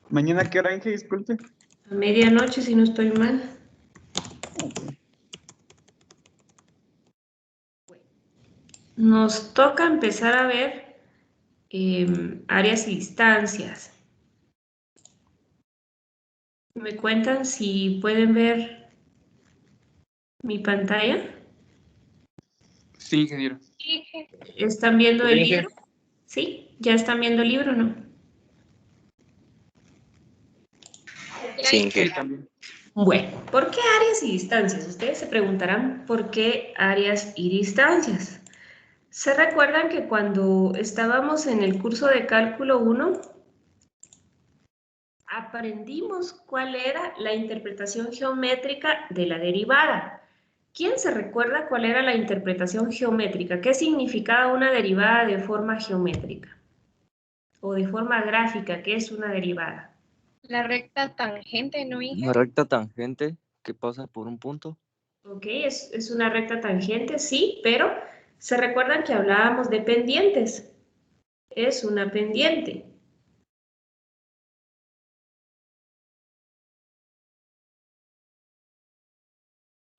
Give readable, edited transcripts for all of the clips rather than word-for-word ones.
¿Mañana qué hora, Inge? Disculpe. A medianoche, si no estoy mal. Nos toca empezar a ver áreas y distancias. ¿Me cuentan si pueden ver mi pantalla? Sí, ingeniero. ¿Están viendo el libro? ¿Sí? ¿Ya están viendo el libro o no? Sí, también. Bueno, ¿por qué áreas y distancias? Ustedes se preguntarán por qué áreas y distancias. ¿Se recuerdan que cuando estábamos en el curso de cálculo 1, aprendimos cuál era la interpretación geométrica de la derivada? ¿Quién se recuerda cuál era la interpretación geométrica? ¿Qué significaba una derivada de forma geométrica? O de forma gráfica, ¿qué es una derivada? La recta tangente, ¿no, Inge? Una recta tangente que pasa por un punto. Ok, es una recta tangente, sí, pero ¿se recuerdan que hablábamos de pendientes? Es una pendiente.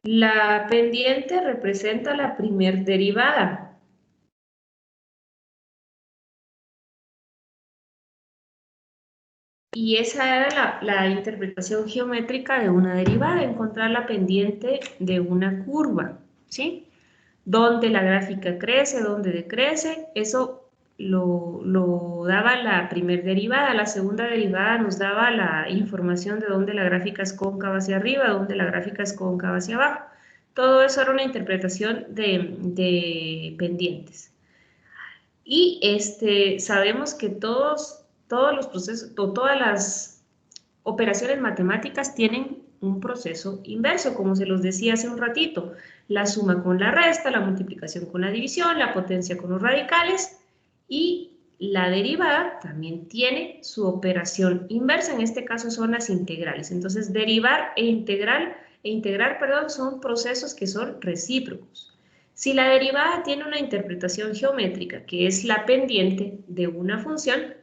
La pendiente representa la primer derivada. Y esa era la interpretación geométrica de una derivada, encontrar la pendiente de una curva, ¿sí? Dónde la gráfica crece, dónde decrece, eso lo daba la primer derivada. La segunda derivada nos daba la información de dónde la gráfica es cóncava hacia arriba, dónde la gráfica es cóncava hacia abajo. Todo eso era una interpretación de pendientes. Y sabemos que todos los procesos, todas las operaciones matemáticas tienen un proceso inverso, como se los decía hace un ratito, la suma con la resta, la multiplicación con la división, la potencia con los radicales, y la derivada también tiene su operación inversa, en este caso son las integrales. Entonces, derivar e integrar, perdón, son procesos que son recíprocos. Si la derivada tiene una interpretación geométrica, que es la pendiente de una función,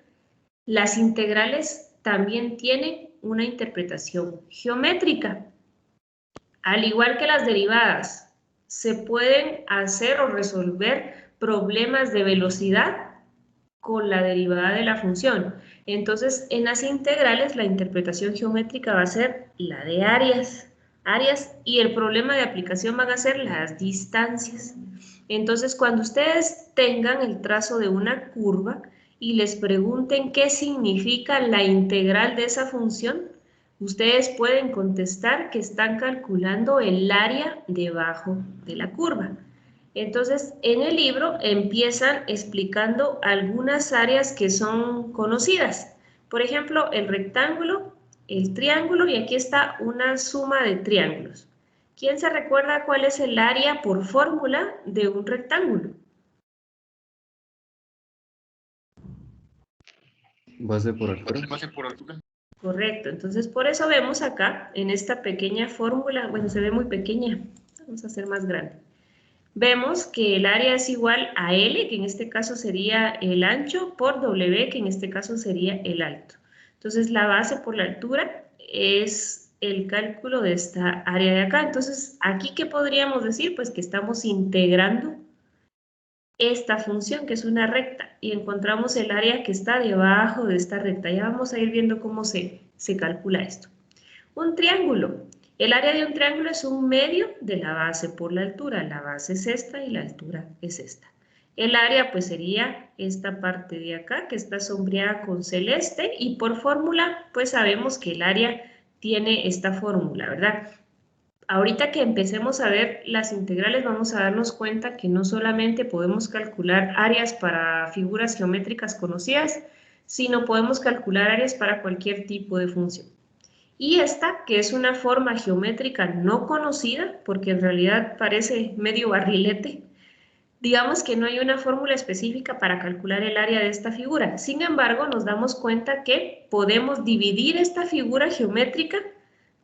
las integrales también tienen una interpretación geométrica. Al igual que las derivadas, se pueden hacer o resolver problemas de velocidad con la derivada de la función. Entonces, en las integrales, la interpretación geométrica va a ser la de áreas, y el problema de aplicación van a ser las distancias. Entonces, cuando ustedes tengan el trazo de una curva y les pregunten qué significa la integral de esa función, ustedes pueden contestar que están calculando el área debajo de la curva. Entonces, en el libro empiezan explicando algunas áreas que son conocidas. Por ejemplo, el rectángulo, el triángulo, y aquí está una suma de triángulos. ¿Quién se recuerda cuál es el área por fórmula de un rectángulo? Base por altura. Correcto, entonces por eso vemos acá, en esta pequeña fórmula, bueno, se ve muy pequeña, vamos a hacer más grande. Vemos que el área es igual a L, que en este caso sería el ancho, por W, que en este caso sería el alto. Entonces la base por la altura es el cálculo de esta área de acá. Entonces, ¿aquí qué podríamos decir? Pues que estamos integrando esta función, que es una recta, y encontramos el área que está debajo de esta recta. Ya vamos a ir viendo cómo se calcula esto. Un triángulo. El área de un triángulo es un medio de la base por la altura. La base es esta y la altura es esta. El área pues sería esta parte de acá que está sombreada con celeste, y por fórmula pues sabemos que el área tiene esta fórmula, ¿verdad? Ahorita que empecemos a ver las integrales vamos a darnos cuenta que no solamente podemos calcular áreas para figuras geométricas conocidas, sino podemos calcular áreas para cualquier tipo de función. Y esta, que es una forma geométrica no conocida, porque en realidad parece medio barrilete, digamos que no hay una fórmula específica para calcular el área de esta figura. Sin embargo, nos damos cuenta que podemos dividir esta figura geométrica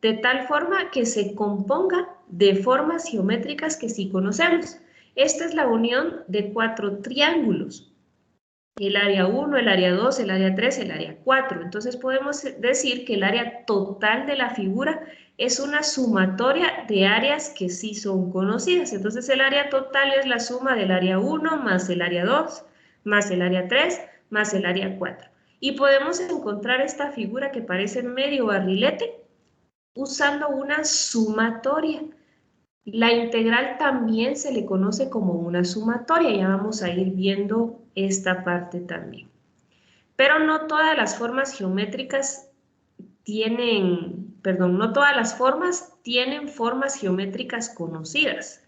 de tal forma que se componga de formas geométricas que sí conocemos. Esta es la unión de 4 triángulos. el área 1, el área 2, el área 3, el área 4. Entonces podemos decir que el área total de la figura es una sumatoria de áreas que sí son conocidas. Entonces el área total es la suma del área 1 más el área 2, más el área 3, más el área 4. Y podemos encontrar esta figura que parece medio barrilete usando una sumatoria. La integral también se le conoce como una sumatoria, ya vamos a ir viendo esta parte también. Pero no todas las formas geométricas no todas las formas tienen formas geométricas conocidas.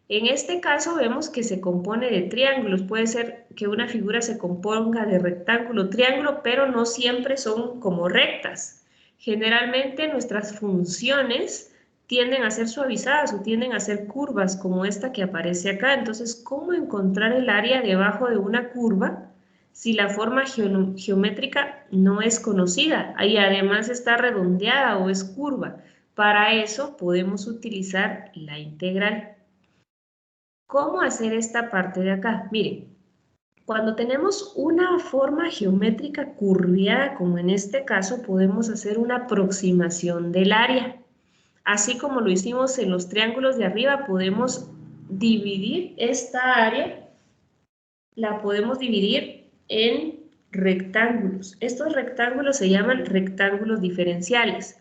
En este caso vemos que se compone de triángulos, puede ser que una figura se componga de rectángulo, triángulo, pero no siempre son como rectas. Generalmente nuestras funciones tienden a ser suavizadas o tienden a ser curvas como esta que aparece acá. Entonces, ¿cómo encontrar el área debajo de una curva si la forma geométrica no es conocida y además está redondeada o es curva? Para eso podemos utilizar la integral. ¿Cómo hacer esta parte de acá? Miren, cuando tenemos una forma geométrica curviada, como en este caso, podemos hacer una aproximación del área. Así como lo hicimos en los triángulos de arriba, podemos dividir esta área, la podemos dividir en rectángulos. Estos rectángulos se llaman rectángulos diferenciales.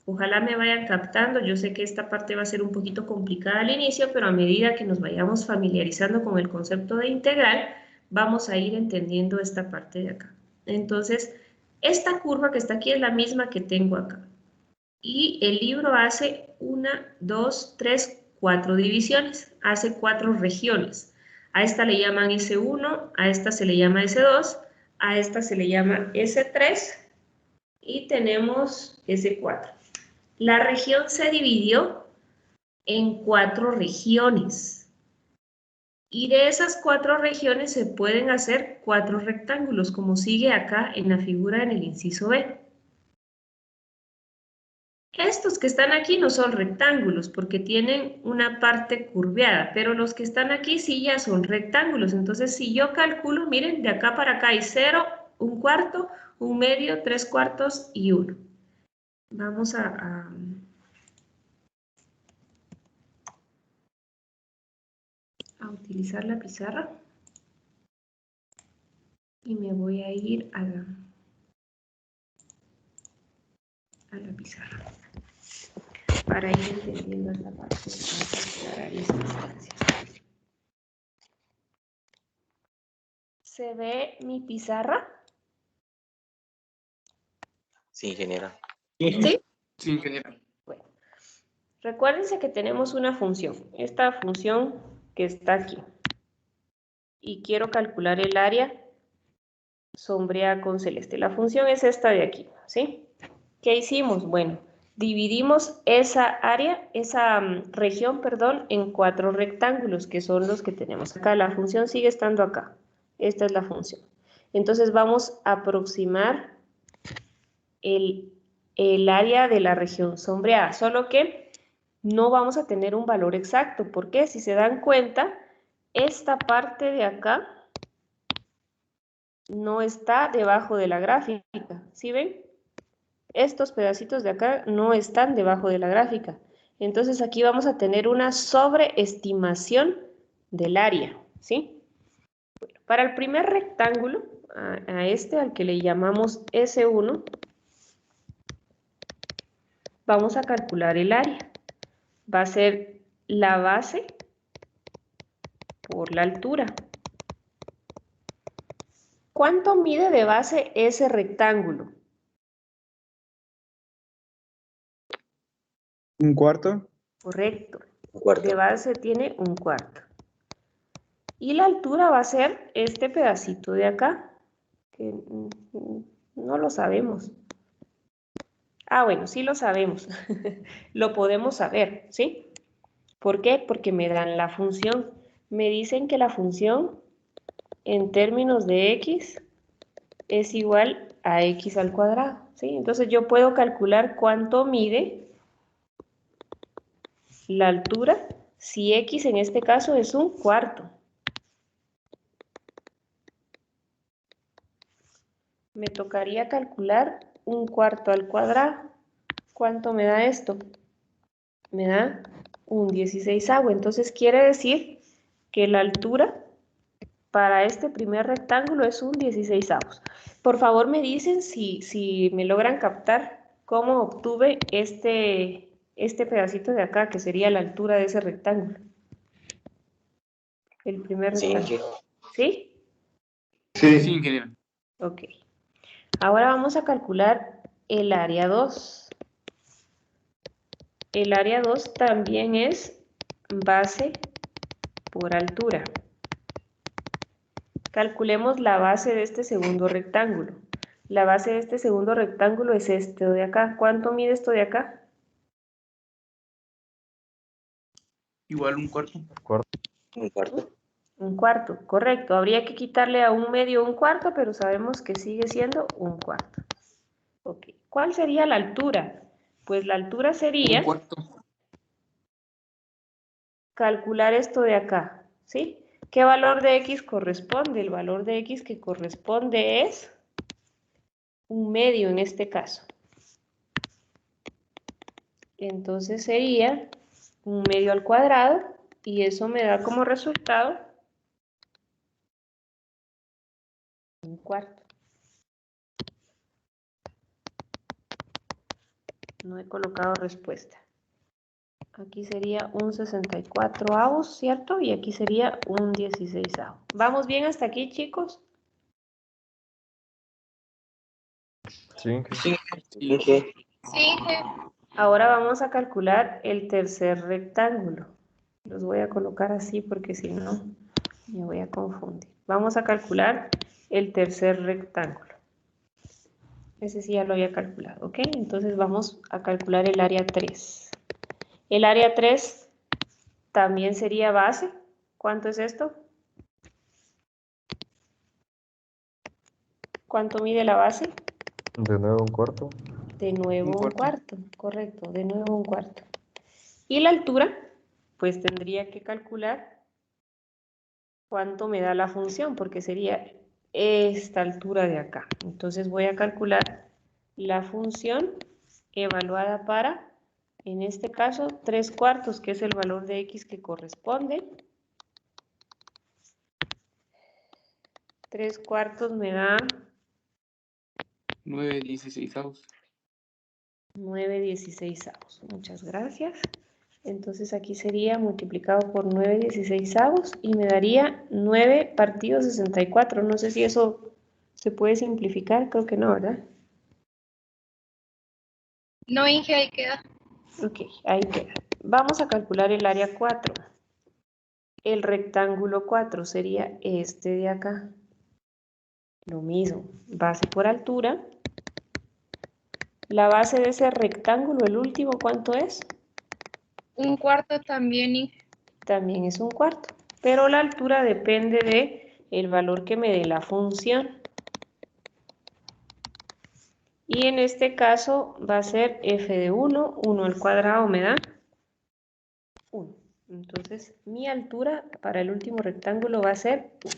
Ojalá me vayan captando, yo sé que esta parte va a ser un poquito complicada al inicio, pero a medida que nos vayamos familiarizando con el concepto de integral, vamos a ir entendiendo esta parte de acá. Entonces, esta curva que está aquí es la misma que tengo acá. Y el libro hace 1, 2, 3, 4 divisiones, hace 4 regiones. A esta le llaman S1, a esta se le llama S2, a esta se le llama S3 y tenemos S4. La región se dividió en 4 regiones y de esas 4 regiones se pueden hacer 4 rectángulos, como sigue acá en la figura en el inciso B. Estos que están aquí no son rectángulos porque tienen una parte curveada, pero los que están aquí sí ya son rectángulos. Entonces, si yo calculo, miren, de acá para acá hay 0, 1/4, 1/2, 3/4 y 1. Vamos a utilizar la pizarra y me voy a ir a la pizarra para ir entendiendo esta parte de aclarar esta distancia. ¿Se ve mi pizarra? Sí, ingeniera. ¿Sí? Sí, ingeniera. Bueno, recuérdense que tenemos una función, esta función que está aquí. Y quiero calcular el área sombreada con celeste. La función es esta de aquí, ¿sí? ¿Qué hicimos? Bueno, dividimos esa área, esa región, perdón, en 4 rectángulos, que son los que tenemos acá. La función sigue estando acá. Esta es la función. Entonces vamos a aproximar el área de la región sombreada, solo que no vamos a tener un valor exacto, porque si se dan cuenta, esta parte de acá no está debajo de la gráfica, ¿sí ven? Estos pedacitos de acá no están debajo de la gráfica. Entonces aquí vamos a tener una sobreestimación del área, ¿sí? Bueno, para el primer rectángulo, a este al que le llamamos S1, vamos a calcular el área. Va a ser la base por la altura. ¿Cuánto mide de base ese rectángulo? 1/4. Correcto. 1/4. De base tiene 1/4. Y la altura va a ser este pedacito de acá, que no lo sabemos. Ah, bueno, sí lo sabemos. Lo podemos saber, ¿sí? ¿Por qué? Porque me dan la función. Me dicen que la función en términos de x es igual a x al cuadrado, ¿sí? Entonces yo puedo calcular cuánto mide la altura si x en este caso es 1/4. me tocaría calcular 1/4 al cuadrado. ¿Cuánto me da esto? Me da un 16avo. Entonces quiere decir que la altura para este primer rectángulo es un 16avos. Por favor me dicen si me logran captar cómo obtuve este pedacito de acá, que sería la altura de ese rectángulo. El primer Sí, rectángulo. ¿Sí? sí, Sí. ingeniero. Ok. Ahora vamos a calcular el área 2. El área 2 también es base por altura. Calculemos la base de este segundo rectángulo. La base de este segundo rectángulo es este de acá. ¿Cuánto mide esto de acá? Igual 1/4. Un cuarto. 1/4, correcto. Habría que quitarle a 1/2 1/4, pero sabemos que sigue siendo 1/4. Ok. ¿Cuál sería la altura? Pues la altura sería 1/4. calcular esto de acá, ¿sí? ¿Qué valor de x corresponde? El valor de x que corresponde es 1/2 en este caso. Entonces sería 1/2 al cuadrado y eso me da como resultado 1/4. No he colocado respuesta. Aquí sería un 64avos, ¿cierto? Y aquí sería un 16avo. ¿Vamos bien hasta aquí, chicos? Sí. Sí, Sí. Inge. Sí, Inge. Ahora vamos a calcular el tercer rectángulo. Los voy a colocar así porque si no me voy a confundir. Vamos a calcular el tercer rectángulo. Ese sí ya lo había calculado, ¿ok? Entonces vamos a calcular el área 3. El área 3 también sería base. ¿Cuánto es esto? ¿Cuánto mide la base? De nuevo 1/4. De nuevo 1/4. 1/4, correcto, de nuevo 1/4. Y la altura, pues tendría que calcular cuánto me da la función, porque sería esta altura de acá. Entonces voy a calcular la función evaluada para, en este caso, 3/4, que es el valor de x que corresponde. 3/4 me da 9/16avos. 9/16avos. Muchas gracias. Entonces aquí sería multiplicado por 9/16avos y me daría 9 partido 64. No sé si eso se puede simplificar, creo que no, ¿verdad? No, Inge, ahí queda. Ok, ahí queda. Vamos a calcular el área 4. El rectángulo 4 sería este de acá. Lo mismo, base por altura. La base de ese rectángulo, el último, ¿cuánto es? 1/4 también, Inge. También es 1/4, pero la altura depende de el valor que me dé la función. Y en este caso va a ser f de 1, 1 al cuadrado me da 1. Entonces mi altura para el último rectángulo va a ser 1.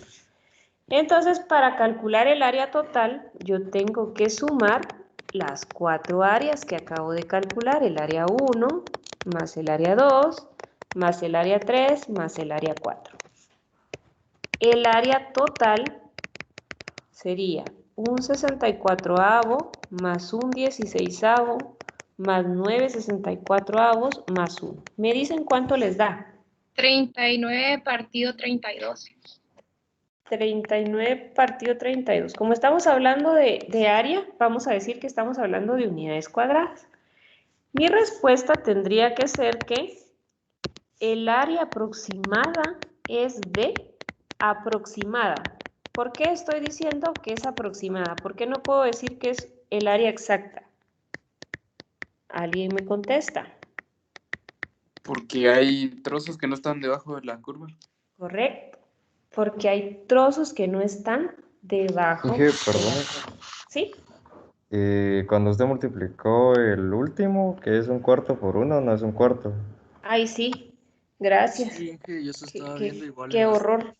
Entonces para calcular el área total yo tengo que sumar las 4 áreas que acabo de calcular, el área 1 más el área 2 más el área 3 más el área 4. El área total sería un 64avo más un 16avo más 9 64avos más 1. ¿Me dicen cuánto les da? 39 partido 32. 39 partido 32. Como estamos hablando de área, vamos a decir que estamos hablando de unidades cuadradas. Mi respuesta tendría que ser que el área aproximada es de aproximada. ¿Por qué estoy diciendo que es aproximada? ¿Por qué no puedo decir que es el área exacta? ¿Alguien me contesta? Porque hay trozos que no están debajo de la curva. Correcto. Porque hay trozos que no están debajo Inge, de perdone. ¿Sí? Cuando usted multiplicó el último, que es 1/4 por 1, no es 1/4. Ay, sí. Gracias. Sí, Inge, yo se Qué, estaba qué- viendo igual qué en la... horror.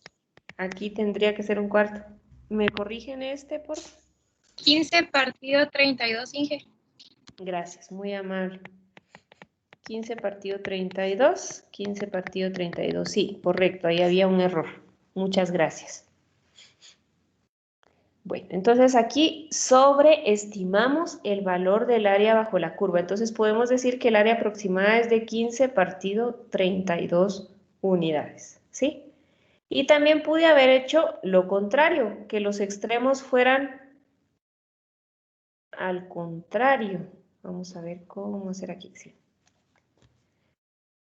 Aquí tendría que ser 1/4. ¿Me corrigen este, por favor? 15 partido 32, Inge. Gracias, muy amable. 15 partido 32, 15 partido 32. Sí, correcto, ahí había un error. Muchas gracias. Bueno, entonces aquí sobreestimamos el valor del área bajo la curva. Entonces podemos decir que el área aproximada es de 15 partido 32 unidades, ¿sí? Y también pude haber hecho lo contrario, que los extremos fueran al contrario. Vamos a ver cómo hacer aquí, sí.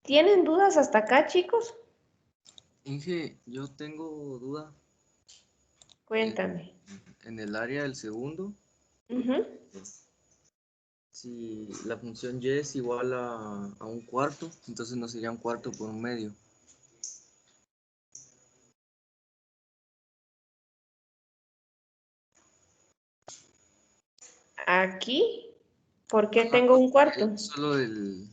¿Tienen dudas hasta acá, chicos? Inge, yo tengo duda. Cuéntame. En el área del segundo, Ujú. si la función y es igual a un cuarto, entonces no sería un cuarto por un medio. Aquí, ¿por qué tengo un cuarto? Es solo del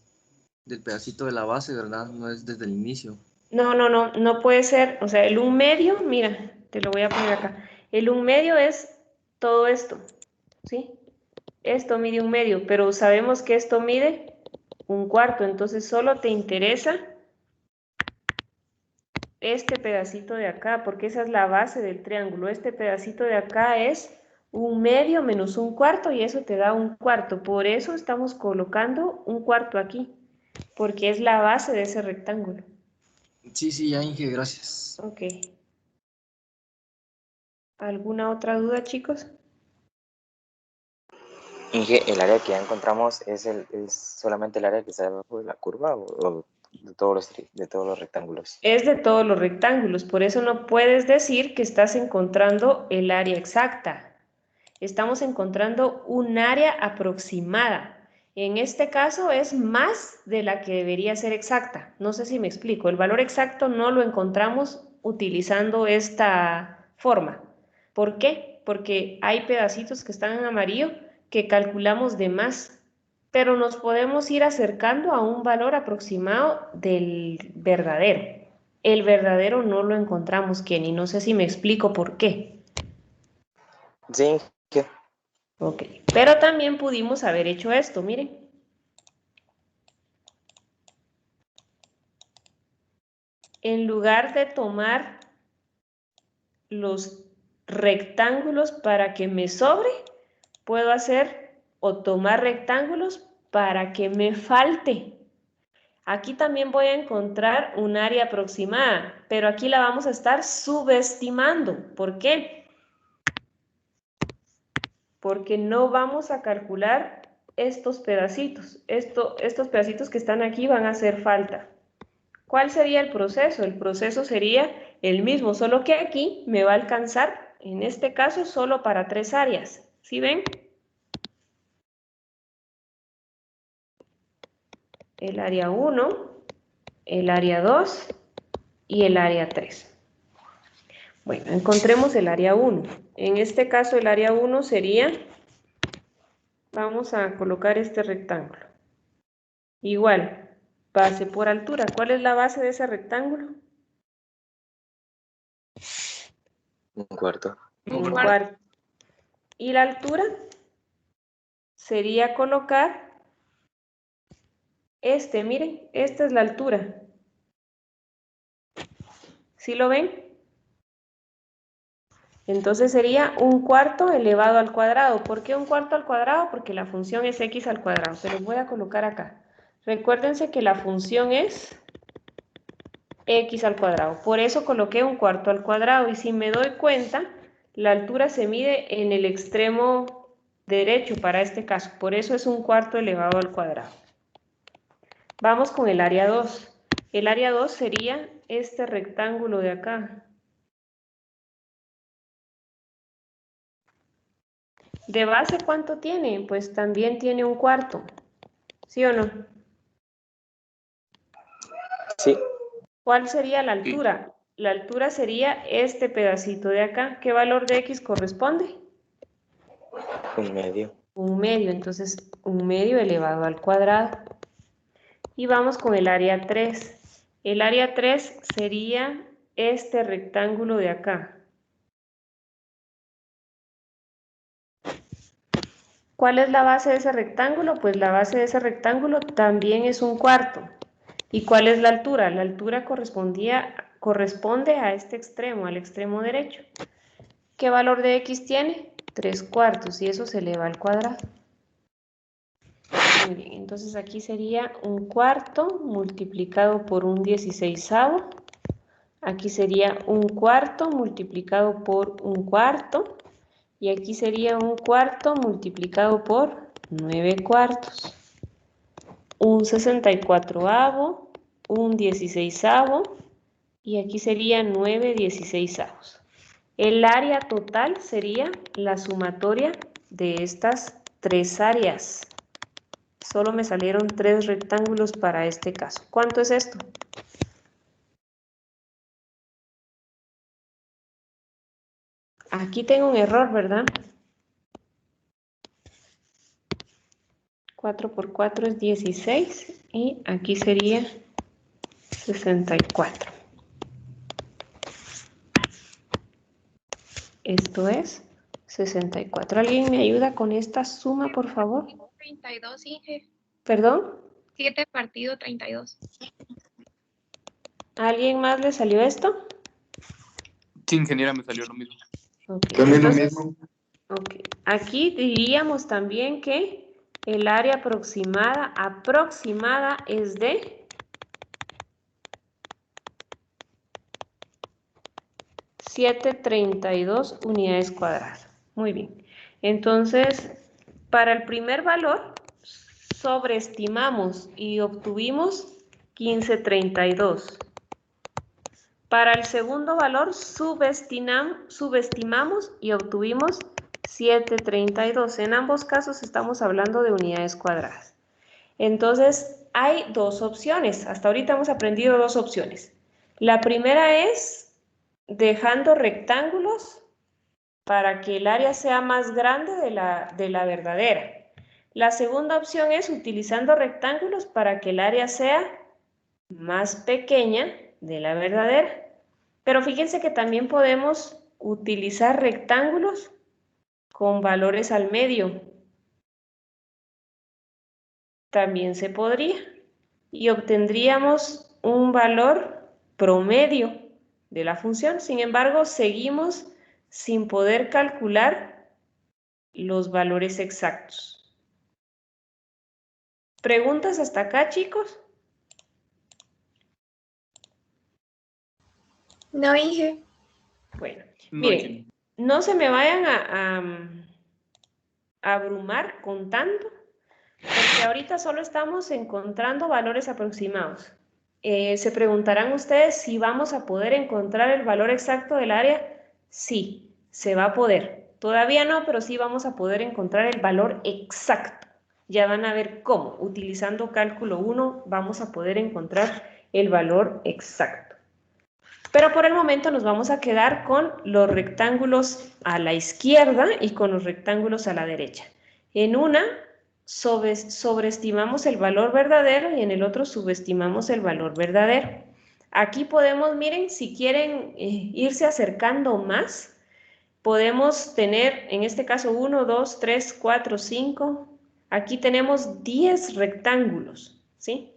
pedacito de la base, ¿verdad? No es desde el inicio. No puede ser, o sea, el 1/2, mira, te lo voy a poner acá. El 1/2 es todo esto, ¿sí? Esto mide 1/2, pero sabemos que esto mide 1/4, entonces solo te interesa este pedacito de acá, porque esa es la base del triángulo. Este pedacito de acá es 1/2 menos 1/4 y eso te da 1/4. Por eso estamos colocando 1/4 aquí, porque es la base de ese rectángulo. Sí, ya Inge, gracias. Ok. ¿Alguna otra duda, chicos? Inge, ¿el área que ya encontramos es solamente el área que está debajo de la curva o de todos los rectángulos? Es de todos los rectángulos, por eso no puedes decir que estás encontrando el área exacta. Estamos encontrando un área aproximada. En este caso es más de la que debería ser exacta. No sé si me explico. El valor exacto no lo encontramos utilizando esta forma. ¿Por qué? Porque hay pedacitos que están en amarillo que calculamos de más, pero nos podemos ir acercando a un valor aproximado del verdadero. El verdadero no lo encontramos, Kenny. No sé si me explico por qué. Sí, Inge. Ok, pero también pudimos haber hecho esto, miren. En lugar de tomar los rectángulos para que me sobre, puedo hacer o tomar rectángulos para que me falte. Aquí también voy a encontrar un área aproximada, pero aquí la vamos a estar subestimando. ¿Por qué? Porque no vamos a calcular estos pedacitos. Estos pedacitos que están aquí van a hacer falta. ¿Cuál sería el proceso? El proceso sería el mismo, solo que aquí me va a alcanzar, en este caso, solo para 3 áreas. ¿Sí ven? El área 1, el área 2 y el área 3. Bueno, encontremos el área 1. En este caso, el área 1 sería, vamos a colocar este rectángulo. Igual, base por altura. ¿Cuál es la base de ese rectángulo? 1/4. 1/4. ¿Y la altura? Sería colocar miren, esta es la altura. ¿Sí lo ven? Entonces sería 1/4 elevado al cuadrado. ¿Por qué 1/4 al cuadrado? Porque la función es x al cuadrado. Se los voy a colocar acá. Recuérdense que la función es x al cuadrado. Por eso coloqué 1/4 al cuadrado. Y si me doy cuenta, la altura se mide en el extremo derecho para este caso. Por eso es 1/4 elevado al cuadrado. Vamos con el área 2. El área 2 sería este rectángulo de acá. ¿De base cuánto tiene? Pues también tiene 1/4. ¿Sí o no? Sí, ¿Cuál sería la altura? La altura sería este pedacito de acá. ¿Qué valor de x corresponde? 1/2. 1/2. Entonces, 1/2 elevado al cuadrado. Y vamos con el área 3. El área 3 sería este rectángulo de acá. ¿Cuál es la base de ese rectángulo? Pues la base de ese rectángulo también es un cuarto. ¿Y cuál es la altura? La altura corresponde a este extremo, al extremo derecho. ¿Qué valor de x tiene? 3/4, y eso se eleva al cuadrado. Muy bien, entonces aquí sería 1/4 multiplicado por 1/16. Aquí sería 1/4 multiplicado por 1/4. Y aquí sería 1/4 multiplicado por 9/4. 1/64, 1/16, y aquí sería 9/16. El área total sería la sumatoria de estas tres áreas. Solo me salieron 3 rectángulos para este caso. ¿Cuánto es esto? Aquí tengo un error, ¿verdad? 4 por 4 es 16 y aquí sería 64. Esto es 64. ¿Alguien me ayuda con esta suma, por favor? 32, Inge. ¿Perdón? 7 partido 32. ¿A alguien más le salió esto? Sí, ingeniera, me salió lo mismo. Ok, También lo entonces, mismo. ok. Aquí diríamos también que el área aproximada es de 732 unidades cuadradas. Muy bien. Entonces, para el primer valor, sobreestimamos y obtuvimos 1532. Para el segundo valor, subestimamos y obtuvimos 732. En ambos casos estamos hablando de unidades cuadradas. Entonces, hay dos opciones. Hasta ahorita hemos aprendido dos opciones. La primera es dejando rectángulos para que el área sea más grande de la verdadera. La segunda opción es utilizando rectángulos para que el área sea más pequeña de la verdadera. Pero fíjense que también podemos utilizar rectángulos con valores al medio. También se podría. Y obtendríamos un valor promedio de la función. Sin embargo, seguimos sin poder calcular los valores exactos. ¿Preguntas hasta acá, chicos? No, Inge. Bueno, No, miren, ingeniera. no se me vayan a abrumar con tanto, porque ahorita solo estamos encontrando valores aproximados. Se preguntarán ustedes si vamos a poder encontrar el valor exacto del área. Sí, se va a poder. Todavía no, pero sí vamos a poder encontrar el valor exacto. Ya van a ver cómo. Utilizando cálculo 1 vamos a poder encontrar el valor exacto. Pero por el momento nos vamos a quedar con los rectángulos a la izquierda y con los rectángulos a la derecha. En una sobreestimamos el valor verdadero y en el otro subestimamos el valor verdadero. Aquí podemos, miren, si quieren irse acercando más, podemos tener, en este caso, 1, 2, 3, 4, 5. Aquí tenemos 10 rectángulos, ¿sí?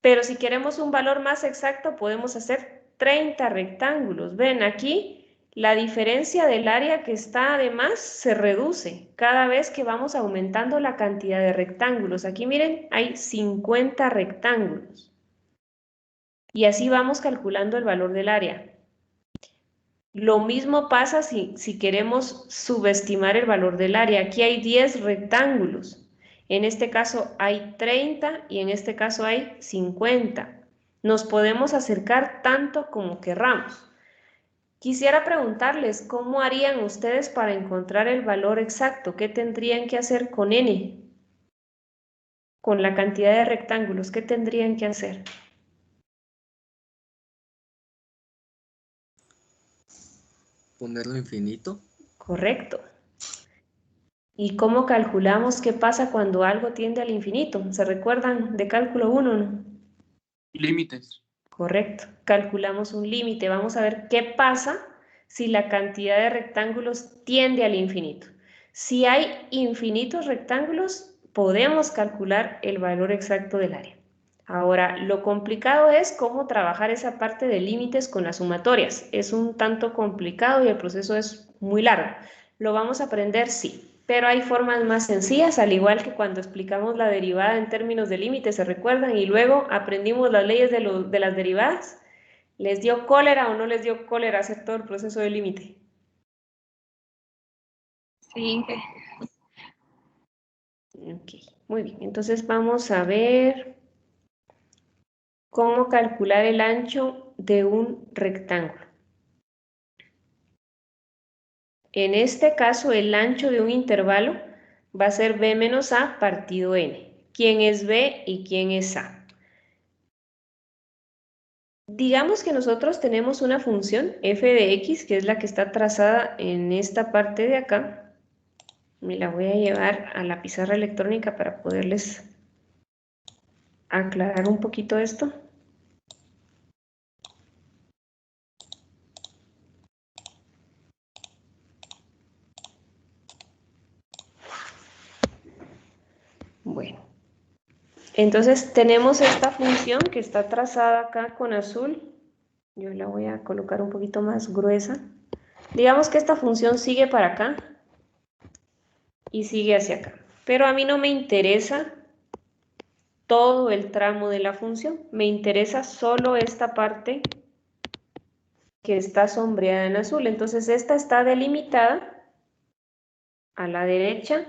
Pero si queremos un valor más exacto, podemos hacer 30 rectángulos. Ven, aquí la diferencia del área que está además se reduce cada vez que vamos aumentando la cantidad de rectángulos. Aquí miren, hay 50 rectángulos. Y así vamos calculando el valor del área. Lo mismo pasa si queremos subestimar el valor del área. Aquí hay 10 rectángulos. En este caso hay 30 y en este caso hay 50. Nos podemos acercar tanto como querramos. Quisiera preguntarles, ¿cómo harían ustedes para encontrar el valor exacto? ¿Qué tendrían que hacer con n? Con la cantidad de rectángulos, ¿qué tendrían que hacer? Ponerlo infinito. Correcto. ¿Y cómo calculamos qué pasa cuando algo tiende al infinito? ¿Se recuerdan de cálculo 1, no? Límites. Correcto. Calculamos un límite. Vamos a ver qué pasa si la cantidad de rectángulos tiende al infinito. Si hay infinitos rectángulos, podemos calcular el valor exacto del área. Ahora, lo complicado es cómo trabajar esa parte de límites con las sumatorias. Es un tanto complicado y el proceso es muy largo. ¿Lo vamos a aprender? Sí, pero hay formas más sencillas, al igual que cuando explicamos la derivada en términos de límites, ¿se recuerdan? Y luego aprendimos las leyes de las derivadas. ¿Les dio cólera o no les dio cólera hacer todo el proceso de límite? Sí, Inge. Ok, muy bien. Entonces vamos a ver cómo calcular el ancho de un rectángulo. En este caso, el ancho de un intervalo va a ser b menos a partido n. ¿Quién es b y quién es a? Digamos que nosotros tenemos una función f de x, que es la que está trazada en esta parte de acá. Me la voy a llevar a la pizarra electrónica para poderles aclarar un poquito esto. Bueno, entonces tenemos esta función que está trazada acá con azul. Yo la voy a colocar un poquito más gruesa. Digamos que esta función sigue para acá y sigue hacia acá. Pero a mí no me interesa todo el tramo de la función. Me interesa solo esta parte que está sombreada en azul. Entonces esta está delimitada a la derecha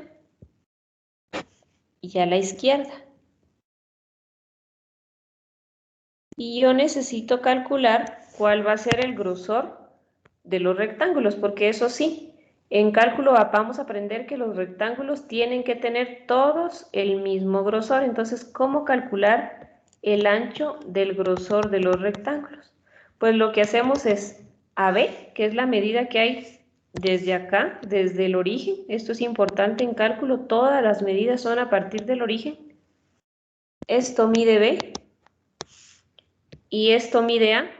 y a la izquierda. Y yo necesito calcular cuál va a ser el grosor de los rectángulos, porque eso sí, en cálculo vamos a aprender que los rectángulos tienen que tener todos el mismo grosor. Entonces, ¿cómo calcular el ancho del grosor de los rectángulos? Pues lo que hacemos es AB, que es la medida que hay desde acá, desde el origen. Esto es importante en cálculo, todas las medidas son a partir del origen. Esto mide B y esto mide A.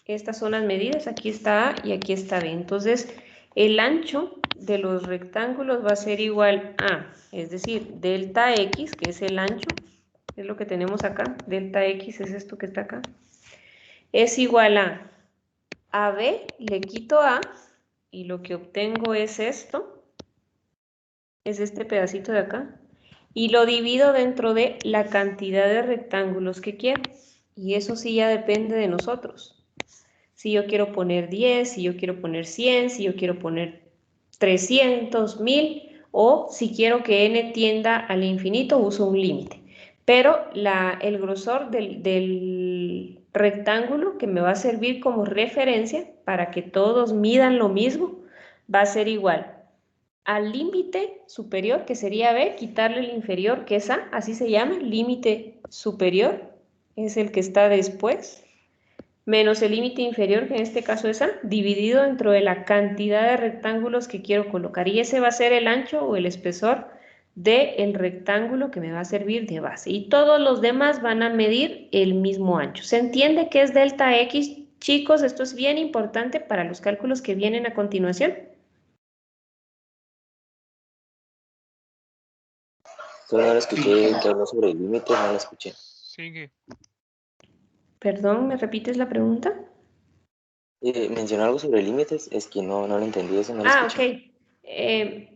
Estas son las medidas, aquí está A y aquí está B. Entonces, el ancho de los rectángulos va a ser igual a, es decir, delta X, que es el ancho, es lo que tenemos acá, delta X es esto que está acá, es igual a B, le quito A, y lo que obtengo es esto, es este pedacito de acá, y lo divido dentro de la cantidad de rectángulos que quiero, y eso sí ya depende de nosotros. Si yo quiero poner 10, si yo quiero poner 100, si yo quiero poner 300, 1000, o si quiero que n tienda al infinito, uso un límite. Pero el grosor del rectángulo que me va a servir como referencia para que todos midan lo mismo, va a ser igual al límite superior, que sería b, quitarle el inferior, que es a, así se llama, límite superior, es el que está después, menos el límite inferior, que en este caso es A, dividido dentro de la cantidad de rectángulos que quiero colocar. Y ese va a ser el ancho o el espesor del rectángulo que me va a servir de base. Y todos los demás van a medir el mismo ancho. ¿Se entiende qué es delta X? Chicos, esto es bien importante para los cálculos que vienen a continuación. Solo no la escuché que habló sobre el límite, no la escuché. Sigue. Perdón, ¿me repites la pregunta? Mencionó algo sobre límites, es que no lo entendí, eso no lo escuché. Ok.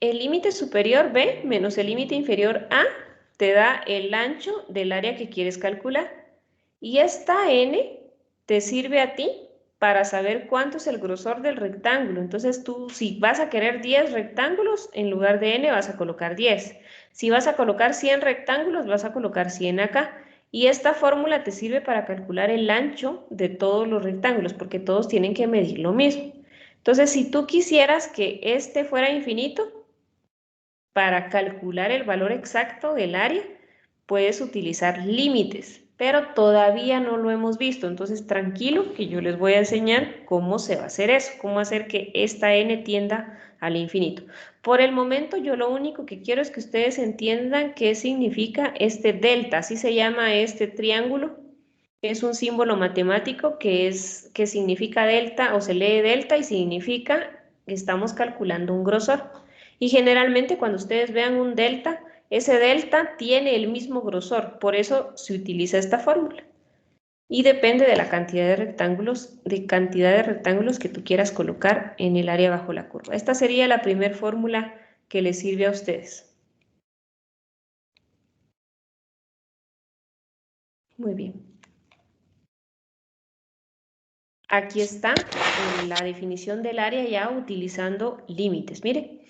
El límite superior B menos el límite inferior A te da el ancho del área que quieres calcular. Y esta N te sirve a ti para saber cuánto es el grosor del rectángulo. Entonces tú, si vas a querer 10 rectángulos, en lugar de N vas a colocar 10. Si vas a colocar 100 rectángulos, vas a colocar 100 acá. Y esta fórmula te sirve para calcular el ancho de todos los rectángulos, porque todos tienen que medir lo mismo. Entonces, si tú quisieras que este fuera infinito, para calcular el valor exacto del área, puedes utilizar límites, pero todavía no lo hemos visto. Entonces, tranquilo, que yo les voy a enseñar cómo se va a hacer eso, cómo hacer que esta n tienda al infinito. Por el momento, yo lo único que quiero es que ustedes entiendan qué significa este delta, así se llama este triángulo. Es un símbolo matemático que significa delta, o se lee delta y significa Estamos calculando un grosor. Y generalmente cuando ustedes vean un delta, ese delta tiene el mismo grosor, por eso se utiliza esta fórmula. Y depende de la cantidad de rectángulos que tú quieras colocar en el área bajo la curva. Esta sería la primera fórmula que les sirve a ustedes. Muy bien. Aquí está la definición del área ya utilizando límites. Mire,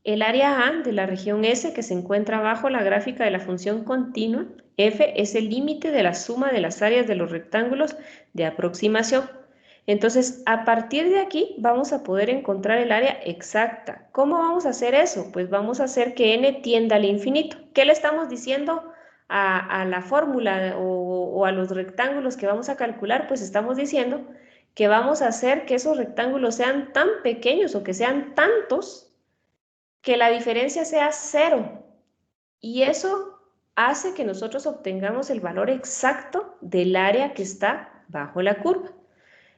el área A de la región S que se encuentra bajo la gráfica de la función continua, f es el límite de la suma de las áreas de los rectángulos de aproximación. Entonces, a partir de aquí vamos a poder encontrar el área exacta. ¿Cómo vamos a hacer eso? Pues vamos a hacer que n tienda al infinito. ¿Qué le estamos diciendo a la fórmula o a los rectángulos que vamos a calcular? Pues estamos diciendo que vamos a hacer que esos rectángulos sean tan pequeños o que sean tantos que la diferencia sea 0. Y eso hace que nosotros obtengamos el valor exacto del área que está bajo la curva.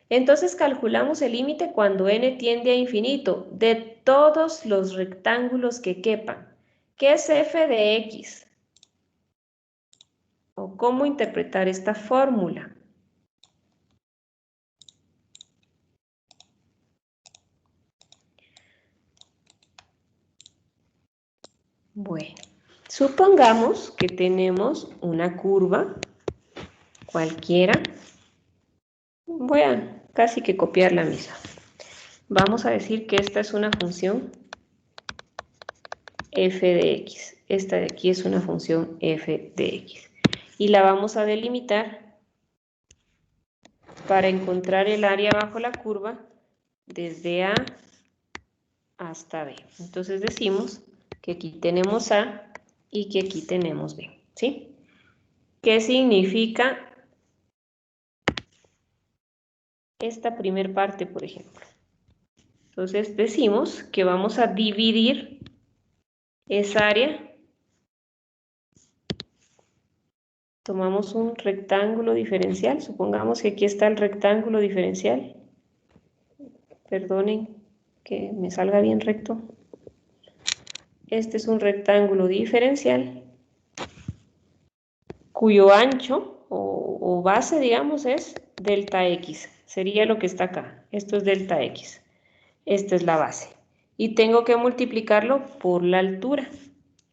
Entonces calculamos el límite cuando n tiende a infinito de todos los rectángulos que quepan. ¿Qué es f de x? ¿O cómo interpretar esta fórmula? Bueno, supongamos que tenemos una curva cualquiera. Voy a casi que copiar la misma. Vamos a decir que esta es una función f de x. Esta de aquí es una función f de x. Y la vamos a delimitar para encontrar el área bajo la curva desde A hasta B. Entonces decimos que aquí tenemos A y que aquí tenemos B, ¿sí? ¿Qué significa esta primera parte, por ejemplo? Entonces decimos que vamos a dividir esa área. Tomamos un rectángulo diferencial. Supongamos que aquí está el rectángulo diferencial. Perdonen que me salga bien recto. Este es un rectángulo diferencial cuyo ancho o base, digamos, es delta x. Sería lo que está acá. Esto es delta x. Esta es la base. Y tengo que multiplicarlo por la altura.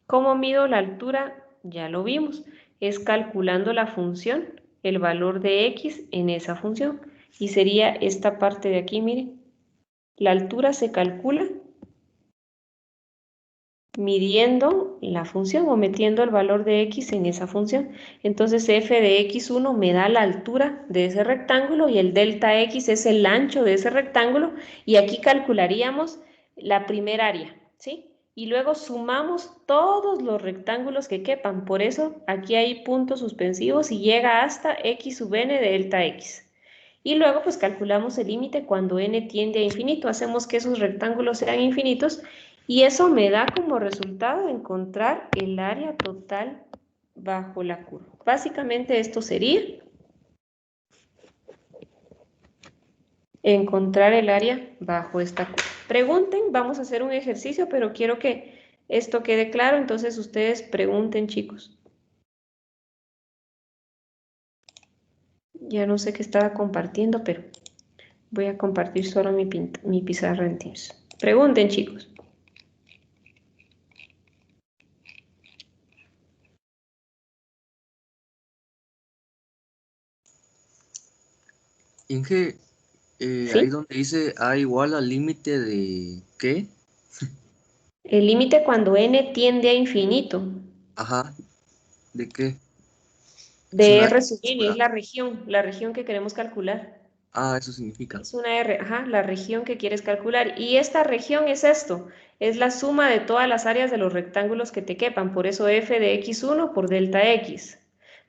¿Cómo mido la altura? Ya lo vimos. Es calculando la función, el valor de x en esa función. Y sería esta parte de aquí, miren. La altura se calcula midiendo la función o metiendo el valor de x en esa función. Entonces f de x1 me da la altura de ese rectángulo y el delta x es el ancho de ese rectángulo y aquí calcularíamos la primera área, ¿sí? Y luego sumamos todos los rectángulos que quepan, por eso aquí hay puntos suspensivos y llega hasta x sub n de delta x. Y luego pues calculamos el límite cuando n tiende a infinito, hacemos que esos rectángulos sean infinitos y eso me da como resultado encontrar el área total bajo la curva. Básicamente esto sería encontrar el área bajo esta curva. Pregunten, vamos a hacer un ejercicio, pero quiero que esto quede claro, entonces ustedes pregunten, chicos. Ya no sé qué estaba compartiendo, pero voy a compartir solo mi pizarra en Teams. Pregunten, chicos. Inge, ¿Sí? ahí donde dice A igual al límite de ¿qué? El límite cuando n tiende a infinito. Ajá, ¿de qué? Es De una R R, sub n, es ¿verdad? la región que queremos calcular. Ah, eso significa. Es una R, ajá, la región que quieres calcular. Y esta región es esto, es la suma de todas las áreas de los rectángulos que te quepan. Por eso f de x1 por delta x,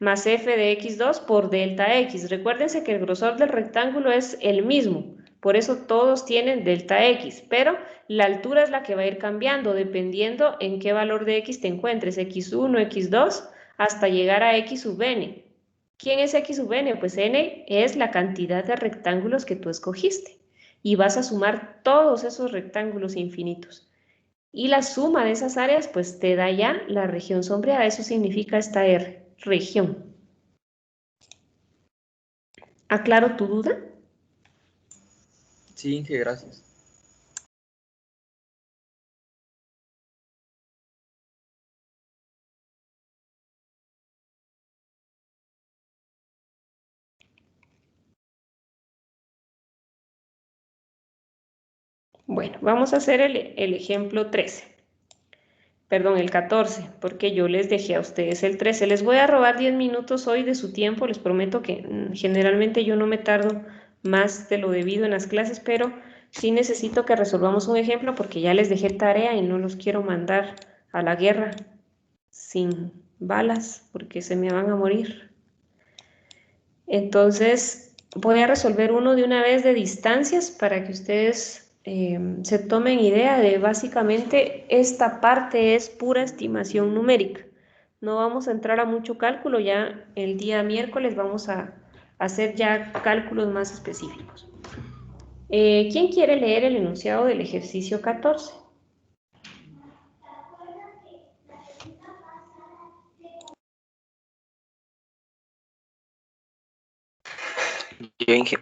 más f de x2 por delta x. Recuérdense que el grosor del rectángulo es el mismo. Por eso todos tienen delta x, pero la altura es la que va a ir cambiando dependiendo en qué valor de x te encuentres, x1, x2, hasta llegar a x sub n. ¿Quién es x sub n? Pues n es la cantidad de rectángulos que tú escogiste. y vas a sumar todos esos rectángulos infinitos. Y la suma de esas áreas pues te da ya la región sombreada, eso significa esta R, región. ¿Aclaro tu duda? Sí, Inge, gracias. Bueno, vamos a hacer el ejemplo 13. Perdón, el 14, porque yo les dejé a ustedes el 13. Les voy a robar 10 minutos hoy de su tiempo, les prometo que generalmente yo no me tardo más de lo debido en las clases, pero sí necesito que resolvamos un ejemplo porque ya les dejé tarea y no los quiero mandar a la guerra sin balas porque se me van a morir. Entonces, voy a resolver uno de una vez de distancias para que ustedes se tomen idea de básicamente esta parte es pura estimación numérica. No vamos a entrar a mucho cálculo, ya el día miércoles vamos a hacer ya cálculos más específicos. ¿Quién quiere leer el enunciado del ejercicio 14? Yo, Inge,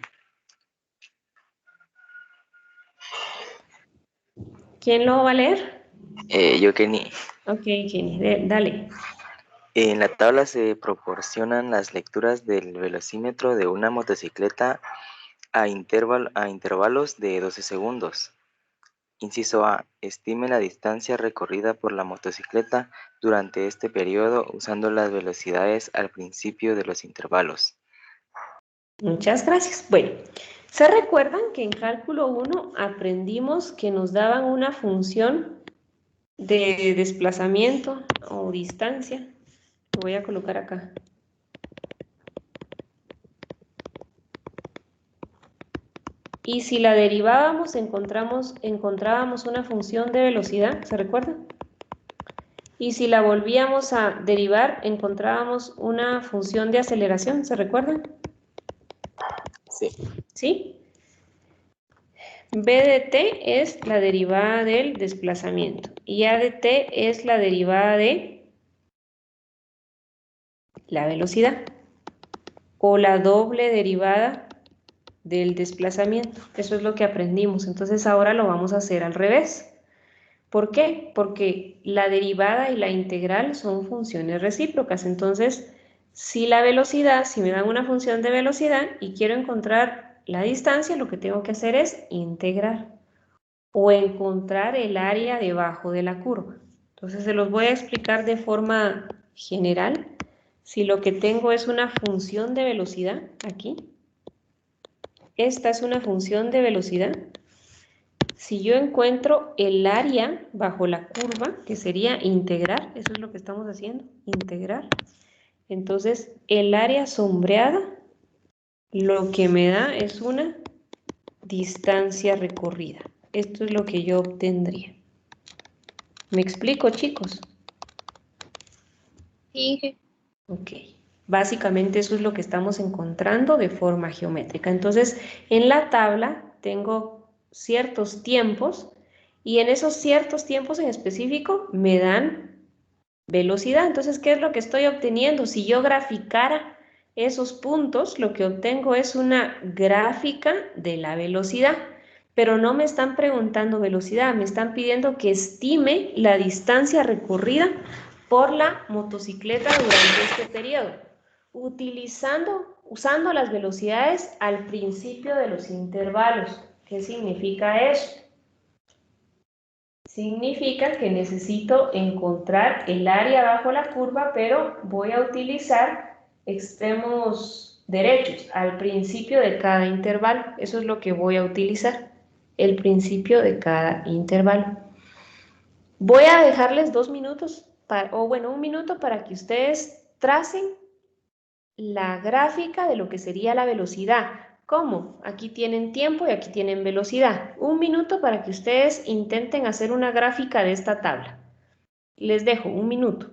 ¿Quién lo va a leer? yo, Kenny. Ok, Jenny, dale. En la tabla se proporcionan las lecturas del velocímetro de una motocicleta a intervalos de 12 segundos. Inciso A. Estime la distancia recorrida por la motocicleta durante este periodo usando las velocidades al principio de los intervalos. Muchas gracias. Bueno, ¿se recuerdan que en cálculo 1 aprendimos que nos daban una función de desplazamiento o distancia? Lo voy a colocar acá. Y si la derivábamos, encontrábamos una función de velocidad, ¿se recuerdan? Y si la volvíamos a derivar, encontrábamos una función de aceleración, ¿se recuerdan? Sí. ¿Sí? B de t es la derivada del desplazamiento y A de t es la derivada de la velocidad o la doble derivada del desplazamiento. Eso es lo que aprendimos. Entonces ahora lo vamos a hacer al revés. ¿Por qué? Porque la derivada y la integral son funciones recíprocas. Entonces, si me dan una función de velocidad y quiero encontrar la distancia, lo que tengo que hacer es integrar o encontrar el área debajo de la curva. Entonces se los voy a explicar de forma general. Si lo que tengo es una función de velocidad, aquí, esta es una función de velocidad. Si yo encuentro el área bajo la curva, que sería integrar, eso es lo que estamos haciendo, integrar. Entonces el área sombreada lo que me da es una distancia recorrida. Esto es lo que yo obtendría. ¿Me explico, chicos? Sí, Inge. Ok. Básicamente eso es lo que estamos encontrando de forma geométrica. Entonces, en la tabla tengo ciertos tiempos y en esos ciertos tiempos en específico me dan velocidad. Entonces, ¿qué es lo que estoy obteniendo? Si yo graficara esos puntos, lo que obtengo es una gráfica de la velocidad. Pero no me están preguntando velocidad, me están pidiendo que estime la distancia recorrida por la motocicleta durante este periodo, usando las velocidades al principio de los intervalos. ¿Qué significa eso? Significa que necesito encontrar el área bajo la curva, pero voy a utilizar extremos derechos al principio de cada intervalo. Eso es lo que voy a utilizar, el principio de cada intervalo. Voy a dejarles 2 minutos, un minuto para que ustedes tracen la gráfica de lo que sería la velocidad. ¿Cómo? Aquí tienen tiempo y aquí tienen velocidad. 1 minuto para que ustedes intenten hacer una gráfica de esta tabla. Les dejo 1 minuto.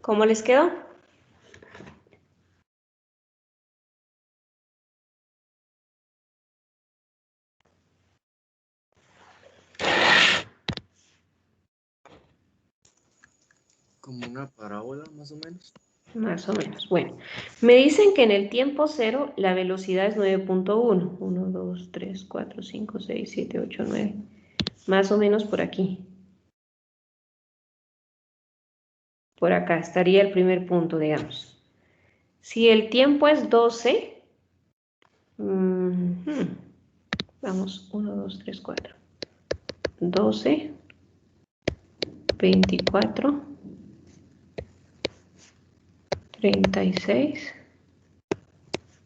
¿Cómo les quedó? Como una parábola, más o menos. Más o menos. Bueno, me dicen que en el tiempo cero la velocidad es 9.1. 1, 2, 3, 4, 5, 6, 7, 8, 9. Más o menos por aquí. Por acá estaría el primer punto, digamos. Si el tiempo es 12, vamos, 1, 2, 3, 4. 12, 24, 36,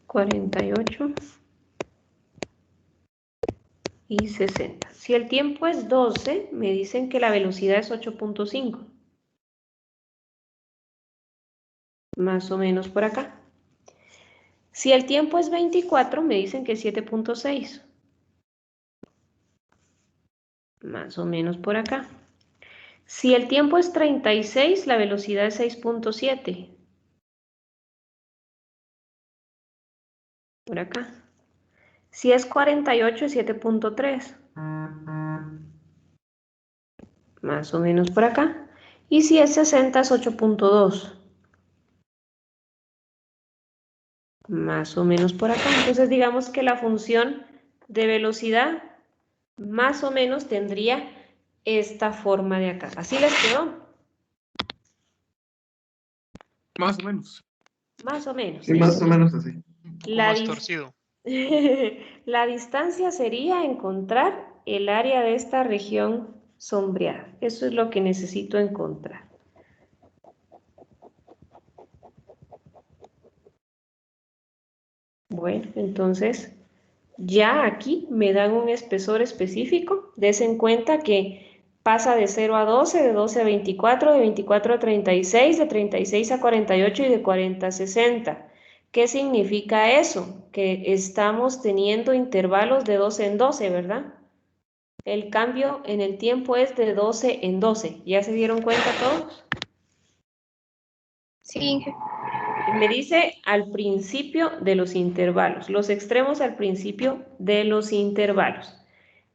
48 y 60. Si el tiempo es 12, me dicen que la velocidad es 8.5. Más o menos por acá. Si el tiempo es 24, me dicen que es 7.6. Más o menos por acá. Si el tiempo es 36, la velocidad es 6.7. Por acá. Si es 48, es 7.3. Más o menos por acá. Y si es 60, es 8.2. Más o menos por acá. Entonces digamos que la función de velocidad más o menos tendría esta forma de acá. ¿Así les quedó? Más o menos. Más o menos. Sí, más o menos así. Un poco La más dis- torcido. La distancia sería encontrar el área de esta región sombreada. Eso es lo que necesito encontrar. Bueno, entonces ya aquí me dan un espesor específico. Des en cuenta que pasa de 0 a 12, de 12 a 24, de 24 a 36, de 36 a 48 y de 40 a 60. ¿Qué significa eso? Que estamos teniendo intervalos de 12 en 12, ¿verdad? El cambio en el tiempo es de 12 en 12. ¿Ya se dieron cuenta todos? Sí, Inge. Me dice al principio de los intervalos, los extremos al principio de los intervalos.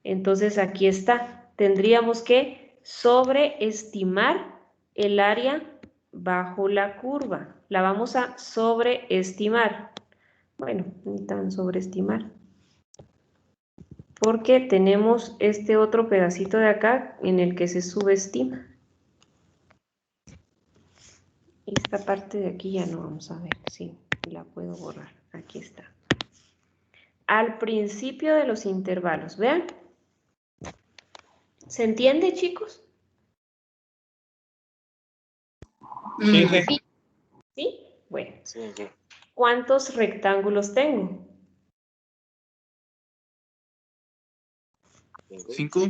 Entonces aquí está. Tendríamos que sobreestimar el área bajo la curva. La vamos a sobreestimar. Bueno, ni tan sobreestimar. Porque tenemos este otro pedacito de acá en el que se subestima. Esta parte de aquí ya no vamos a ver, sí, la puedo borrar, aquí está. Al principio de los intervalos, ¿vean? ¿Se entiende, chicos? Sí, ¿Sí? Bueno, Sí, Inge. ¿cuántos rectángulos tengo? 5.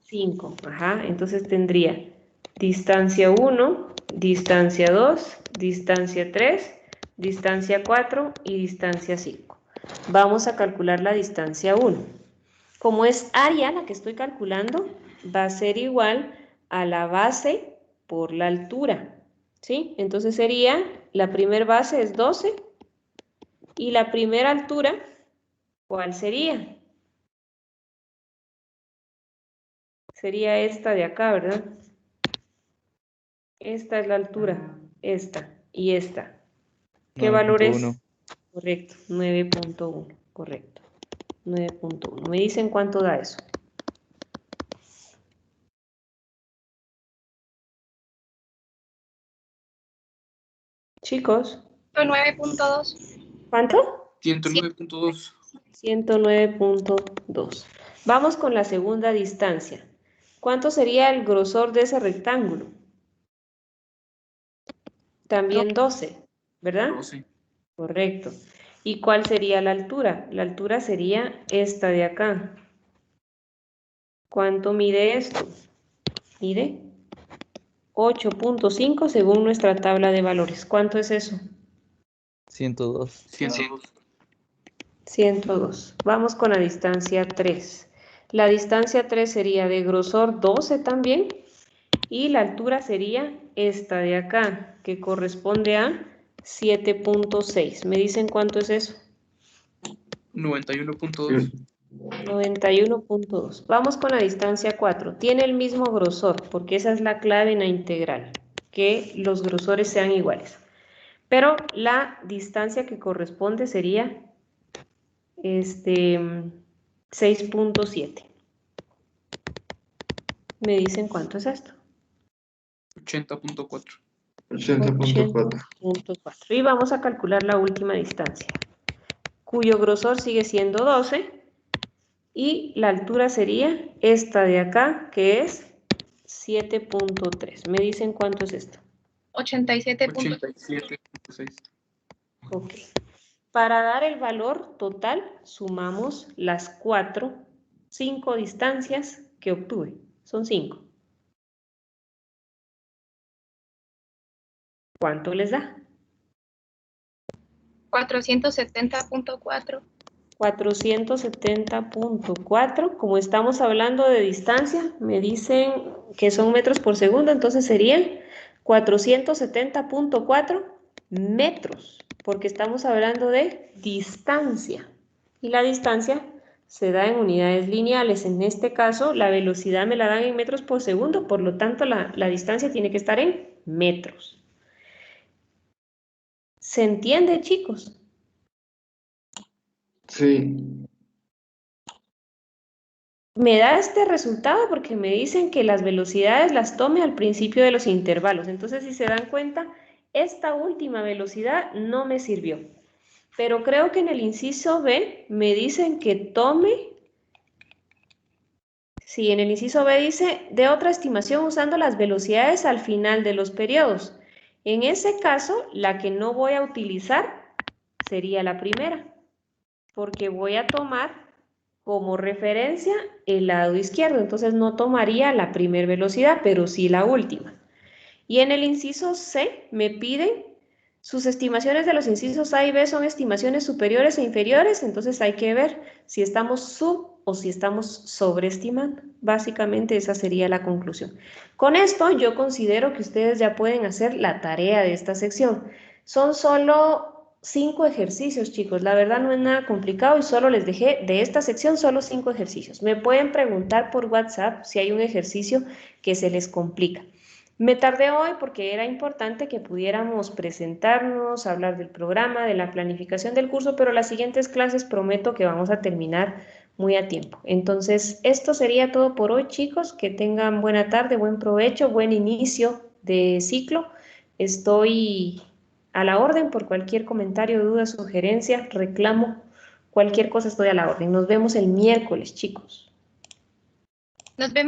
5, ajá, entonces tendría distancia 1, distancia 2, distancia 3, distancia 4 y distancia 5. Vamos a calcular la distancia 1. Como es área la que estoy calculando, va a ser igual a la base por la altura, ¿sí? Entonces sería, la primera base es 12 y la primera altura, ¿cuál sería? Sería esta de acá, ¿verdad? Esta es la altura, esta y esta. ¿Qué valor es? 9.1. Correcto, 9.1, correcto. 9.1. ¿Me dicen cuánto da eso? Chicos, 9.2. ¿cuánto? 109.2. 109.2. Vamos con la segunda distancia. ¿Cuánto sería el grosor de ese rectángulo? También 12, ¿verdad? 12. Correcto. ¿Y cuál sería la altura? La altura sería esta de acá. ¿Cuánto mide esto? Mide 8.5 según nuestra tabla de valores. ¿Cuánto es eso? 102. 102. 102. Vamos con la distancia 3. La distancia 3 sería de grosor 12 también Y la altura sería esta de acá, que corresponde a 7.6. ¿Me dicen cuánto es eso? 91.2. 91.2. Vamos con la distancia 4. Tiene el mismo grosor, porque esa es la clave en la integral, que los grosores sean iguales. Pero la distancia que corresponde sería 6.7. ¿Me dicen cuánto es esto? 80.4. 80.4. 80.4. Y vamos a calcular la última distancia, cuyo grosor sigue siendo 12. Y la altura sería esta de acá, que es 7.3. ¿Me dicen cuánto es esto? 87.6. Ok. Para dar el valor total, sumamos las 5 distancias que obtuve. Son 5. ¿Cuánto les da? 470.4. 470.4. Como estamos hablando de distancia, me dicen que son metros por segundo, entonces serían 470.4 metros, porque estamos hablando de distancia. Y la distancia se da en unidades lineales. En este caso, la velocidad me la dan en metros por segundo, por lo tanto, la distancia tiene que estar en metros. ¿Se entiende, chicos? Sí. Me da este resultado porque me dicen que las velocidades las tome al principio de los intervalos. Entonces, si se dan cuenta, esta última velocidad no me sirvió. Pero creo que en el inciso B me dicen que tome... Sí, en el inciso B dice, de otra estimación usando las velocidades al final de los periodos. En ese caso, la que no voy a utilizar sería la primera, porque voy a tomar como referencia el lado izquierdo, entonces no tomaría la primera velocidad, pero sí la última. Y en el inciso C me piden sus estimaciones de los incisos A y B son estimaciones superiores e inferiores, entonces hay que ver si estamos sub o si estamos sobreestimando. Básicamente esa sería la conclusión. Con esto yo considero que ustedes ya pueden hacer la tarea de esta sección. Son solo 5 ejercicios, chicos. La verdad no es nada complicado y solo les dejé de esta sección solo 5 ejercicios. Me pueden preguntar por WhatsApp si hay un ejercicio que se les complica. Me tardé hoy porque era importante que pudiéramos presentarnos, hablar del programa, de la planificación del curso, pero las siguientes clases prometo que vamos a terminar muy a tiempo. Entonces, esto sería todo por hoy, chicos. Que tengan buena tarde, buen provecho, buen inicio de ciclo. Estoy a la orden por cualquier comentario, duda, sugerencia, reclamo, cualquier cosa estoy a la orden. Nos vemos el miércoles, chicos. Nos vemos.